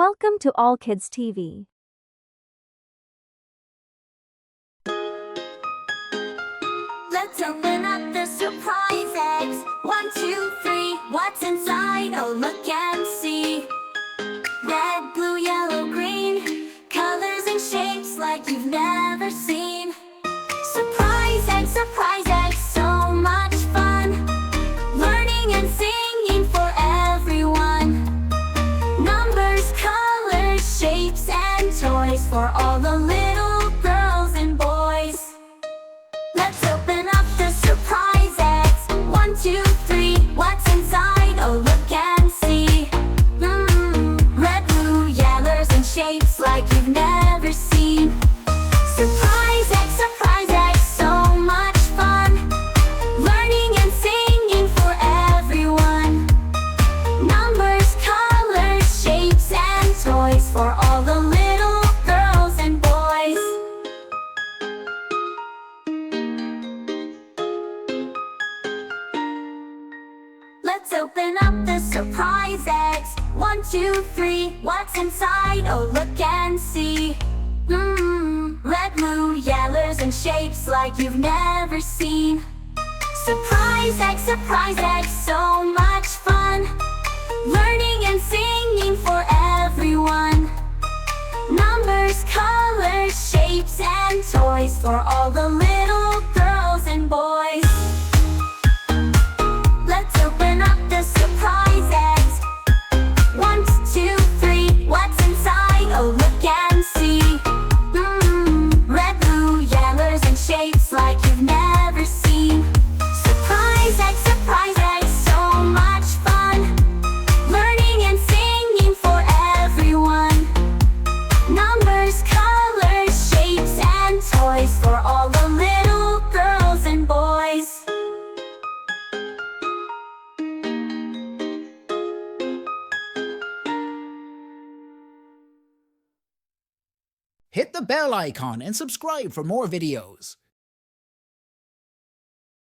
Welcome to All Kids TV. Let's open up the surprise eggs. 1, 2, 3, what's inside? Oh, look and see. Red, blue, yellow, green, colors and shapes like you've never seen. Surprise eggs, so much fun. Learning and singing for everyone. Numbers, colors, shapes, and toys for all the little girls and boys. Let's open up the surprise eggs. 1, 2, 3, what's inside? Oh, look and see. Red, blue, yellows, and shapes like you've never seen. Surprise eggs, so much fun. Learning and singing for everyone. Numbers, colors, shapes, and toys for all the little girls and boys. Let's open up the surprise eggs. 1, 2, 3, what's inside? Oh, look and see. Red, blue, yellows, and shapes like you've never seen. Surprise eggs, so much fun. Learning and singing for everyone. Numbers, colors, shapes, and toys for all the little girls and boys. Let's open up the surprise eggs. 1, 2, 3, what's inside? Oh, look and see. Red, blue, yellows, and shapes like you've never seen. Surprise eggs, so much fun. Learning and singing for everyone. Numbers, colors, shapes, and toys for all the little girls and boys. Hit the bell icon and subscribe for more videos.